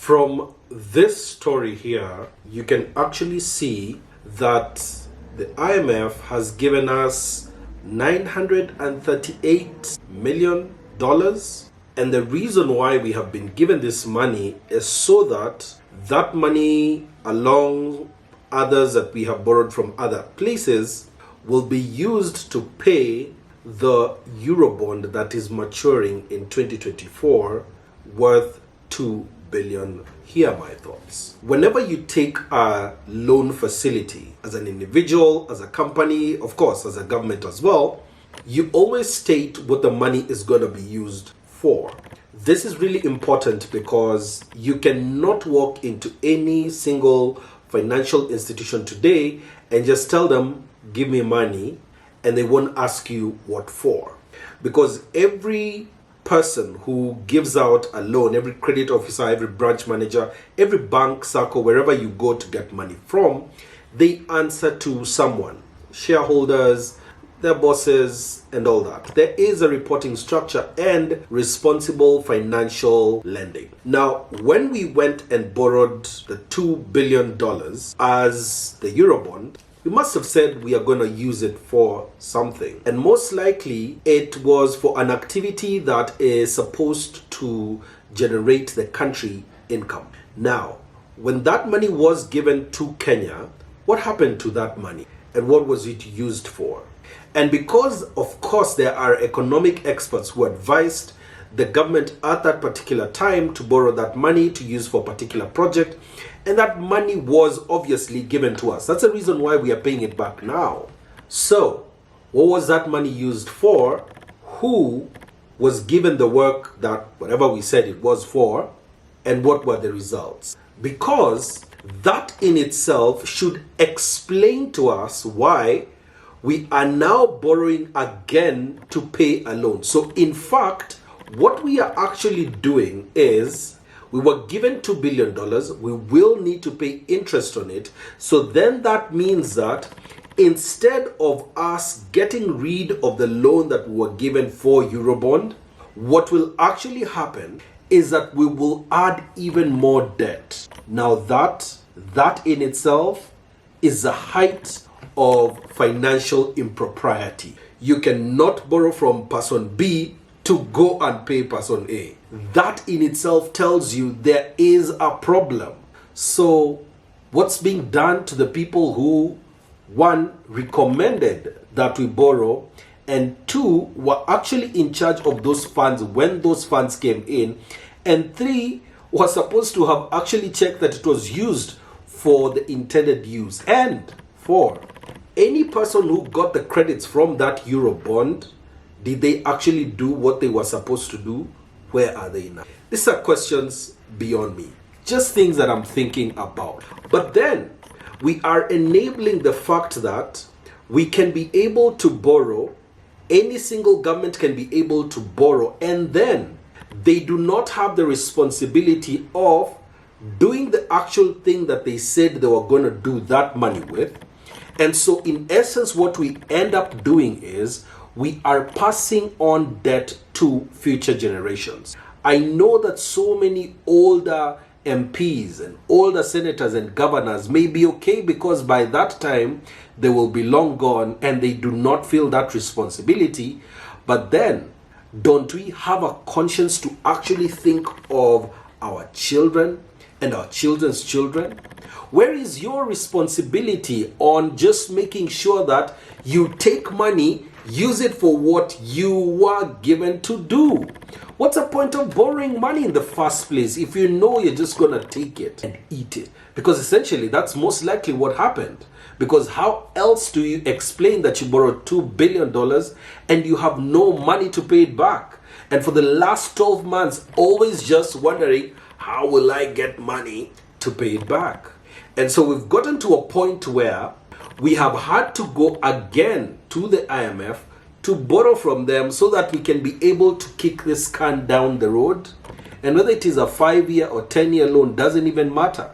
From this story here, you can actually see that the IMF has given us $938 million. And the reason why we have been given this money is so that that money, along others that we have borrowed from other places, will be used to pay the Eurobond that is maturing in 2024 worth 2 billion. Here are my thoughts. Whenever you take a loan facility as an individual, as a company, of course, as a government as well, you always state what the money is going to be used for. This is really important because you cannot walk into any single financial institution today and just tell them, give me money, and they won't ask you what for. Because every person who gives out a loan, every credit officer, every branch manager, every bank circle, wherever you go to get money from, they answer to someone, shareholders, their bosses, and all that. There is a reporting structure and responsible financial lending. Now, when we went and borrowed the $2 billion as the Eurobond, we must have said we are going to use it for something. And most likely, it was for an activity that is supposed to generate the country income. Now, when that money was given to Kenya, what happened to that money? And what was it used for? And because, of course, there are economic experts who advised the government at that particular time to borrow that money to use for a particular project, and that money was obviously given to us. That's the reason why we are paying it back now. So, what was that money used for? Who was given the work that whatever we said it was for? And what were the results? Because that in itself should explain to us why we are now borrowing again to pay a loan. So in fact, what we are actually doing is we were given $2 billion. We will need to pay interest on it. So then that means that instead of us getting rid of the loan that we were given for Eurobond, what will actually happen is that we will add even more debt. Now that in itself is the height of financial impropriety. You cannot borrow from person B to go and pay person A. That in itself tells you there is a problem. So what's being done to the people who, one, recommended that we borrow, and two, were actually in charge of those funds when those funds came in, and three, were supposed to have actually checked that it was used for the intended use, and four, any person who got the credits from that Eurobond, did they actually do what they were supposed to do? Where are they now? These are questions beyond me. Just things that I'm thinking about. But then, we are enabling the fact that we can be able to borrow, any single government can be able to borrow, and then they do not have the responsibility of doing the actual thing that they said they were going to do that money with. And so in essence, what we end up doing is we are passing on debt to future generations. I know that so many older MPs and older senators and governors may be okay because by that time they will be long gone and they do not feel that responsibility. But then, don't we have a conscience to actually think of our children and our children's children? Where is your responsibility on just making sure that you take money, use it for what you were given to do? What's the point of borrowing money in the first place if you know you're just going to take it and eat it? Because essentially that's most likely what happened. Because how else do you explain that you borrowed $2 billion and you have no money to pay it back? And for the last 12 months, always just wondering, how will I get money to pay it back? And so we've gotten to a point where we have had to go again to the IMF to borrow from them so that we can be able to kick this can down the road. And whether it is a 5-year or 10-year loan doesn't even matter.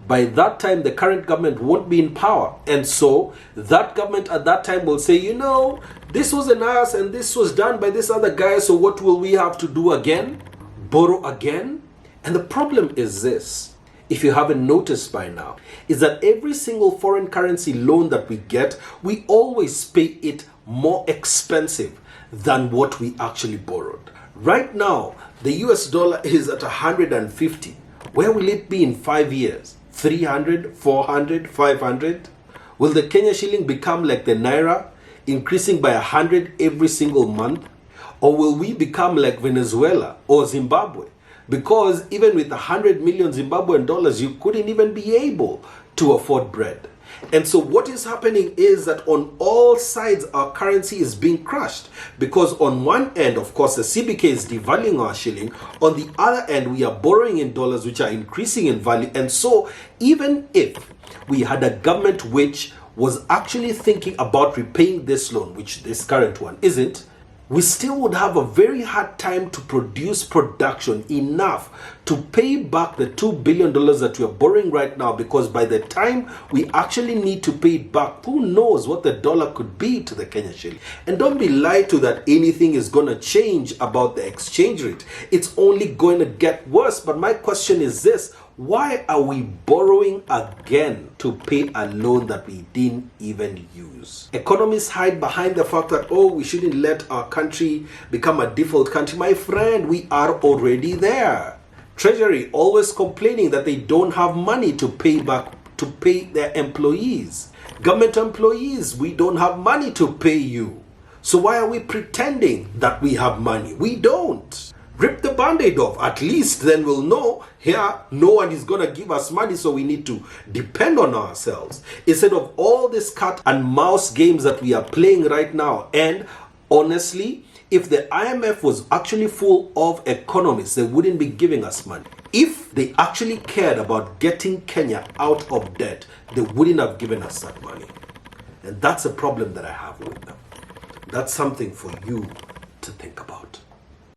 By that time, the current government won't be in power. And so that government at that time will say, you know, this wasn't us and this was done by this other guy. So what will we have to do again? Borrow again? And the problem is this, if you haven't noticed by now, is that every single foreign currency loan that we get, we always pay it more expensive than what we actually borrowed. Right now, the US dollar is at 150. Where will it be in 5 years? 300, 400, 500? Will the Kenya shilling become like the Naira, increasing by 100 every single month? Or will we become like Venezuela or Zimbabwe? Because even with 100 million Zimbabwean dollars, you couldn't even be able to afford bread. And so what is happening is that on all sides, our currency is being crushed. Because on one end, of course, the CBK is devaluing our shilling. On the other end, we are borrowing in dollars, which are increasing in value. And so even if we had a government which was actually thinking about repaying this loan, which this current one isn't, we still would have a very hard time to produce production enough to pay back the $2 billion that we are borrowing right now, because by the time we actually need to pay it back, who knows what the dollar could be to the Kenya shilling. And don't be lied to that anything is going to change about the exchange rate. It's only going to get worse. But my question is this: why are we borrowing again to pay a loan that we didn't even use? Economists hide behind the fact that, oh, we shouldn't let our country become a default country. My friend, we are already there. Treasury always complaining that they don't have money to pay back, to pay their employees. Government employees, we don't have money to pay you. So why are we pretending that we have money? We don't. Rip the band-aid off. At least then we'll know here no one is going to give us money, so we need to depend on ourselves. Instead of all this cat and mouse games that we are playing right now. And honestly, if the IMF was actually full of economists, they wouldn't be giving us money. If they actually cared about getting Kenya out of debt, they wouldn't have given us that money. And that's a problem that I have with them. That's something for you to think about.